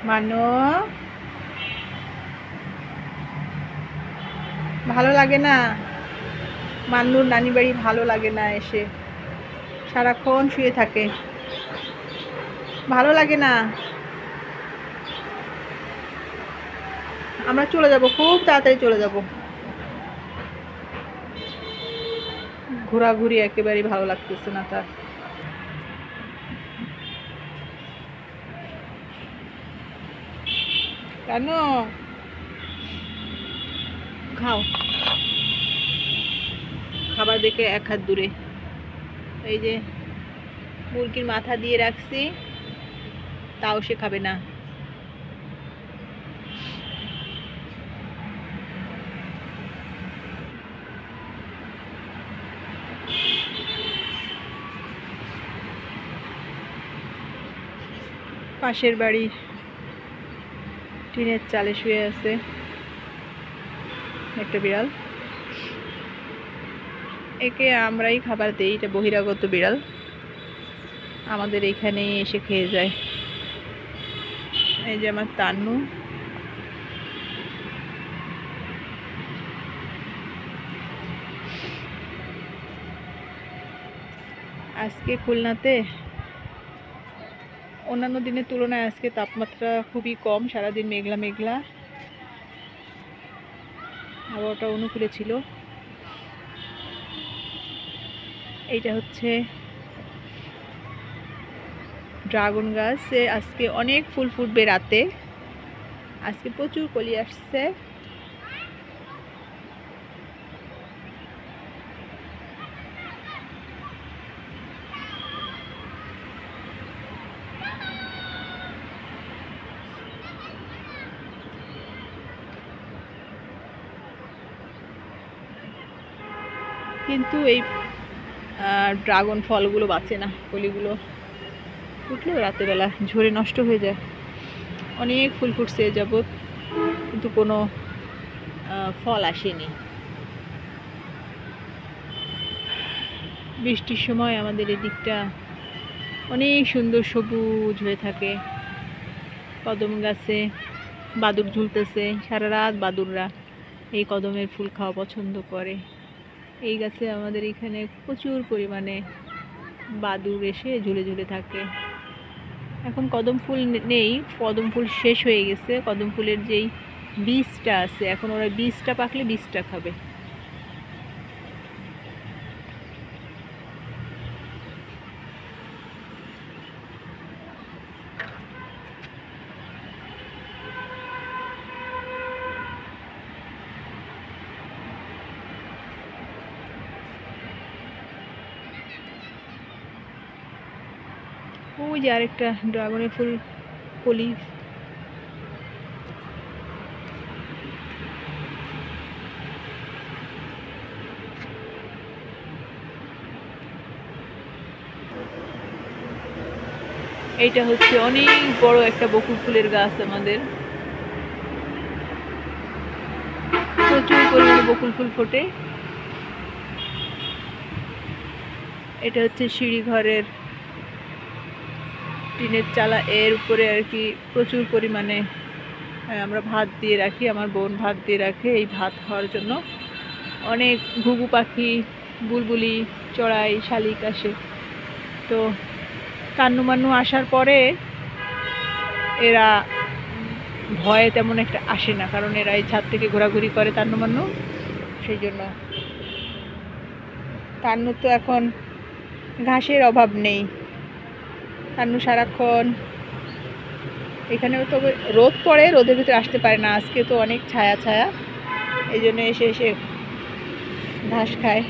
মানো, ভালো লাগে না? মান্নুর নানি বাড়ি ভালো লাগে না, এসে সারাক্ষণ শুয়ে থাকে। ভালো লাগে না? আমরা চলে যাব, খুব তাড়াতাড়ি চলে যাব। ঘোরাঘুরি একেবারেই ভালো লাগতেছে না তার। কেন? খাও, খাবার দেখে এক হাত দূরে। এই যে মুরগির মাথা দিয়ে রাখছি, তাও সে খাবে না। পাশের বাড়ি টিনের চালে শুয়ে আছে একটা বিড়াল। একে আমরাই খাবার দিই, এটা বহিরাগত বিড়াল, আমাদের এখানেই এসে খেয়ে যায়। এই যে আমার তান্নু, আজকে খুলনাতে অন্যান্য দিনের তুলনায় আজকে তাপমাত্রা খুবই কম, সারাদিন মেঘলা মেঘলা, আবহাওয়াটা অনুকূলে ছিল। এইটা হচ্ছে ড্রাগন গাছ, আজকে অনেক ফুল ফুটবে রাতে, আজকে প্রচুর কলি আসছে। কিন্তু এই ড্রাগন ফলগুলো বাঁচে না, কলিগুলো ফুটলেও রাতেরবেলা ঝরে নষ্ট হয়ে যায়। অনেক ফুল ফুটছে এ যাবৎ, কিন্তু কোনো ফল আসেনি। বৃষ্টির সময় আমাদের এদিকটা অনেক সুন্দর সবুজ হয়ে থাকে। কদম গাছে বাদুড় ঝুলতেছে, সারা রাত বাদুড়রা এই কদমের ফুল খাওয়া পছন্দ করে। এই গাছে আমাদের এখানে প্রচুর পরিমাণে বাদুড় এসে ঝুলে ঝুলে থাকে। এখন কদম ফুল নেই, কদম ফুল শেষ হয়ে গেছে। কদম ফুলের যেই বীজটা আছে, এখন ওরা বীজটা পাকলে বীজটা খাবে। ওই যে আরেকটা ড্রাগনের ফুল কলি। এইটা হচ্ছে অনেক বড় একটা বকুল ফুলের গাছ, আমাদের প্রচুর পরিমাণে বকুল ফুল ফোটে। এটা হচ্ছে সিঁড়ি ঘরের টিনের চালা, এর উপরে আর কি প্রচুর পরিমাণে আমরা ভাত দিয়ে রাখি, আমার বোন ভাত দিয়ে রাখে এই ভাত খাওয়ার জন্য। অনেক ঘুঘু পাখি, বুলবুলি, চড়াই, শালিক আসে। তো কান্নু মান্নু আসার পরে এরা ভয়ে তেমন একটা আসে না, কারণ এরা এই ছাদ থেকে ঘোরাঘুরি করে তান্নু মান্নু, সেই জন্য। তান্নুর তো এখন ঘাসের অভাব নেই, তান্নু সারাক্ষণ এখানেও। তো রোদ পড়ে, রোদের ভিতরে আসতে পারে না, আজকে তো অনেক ছায়া ছায়া, এই জন্য এসে এসে ঘাস খায়।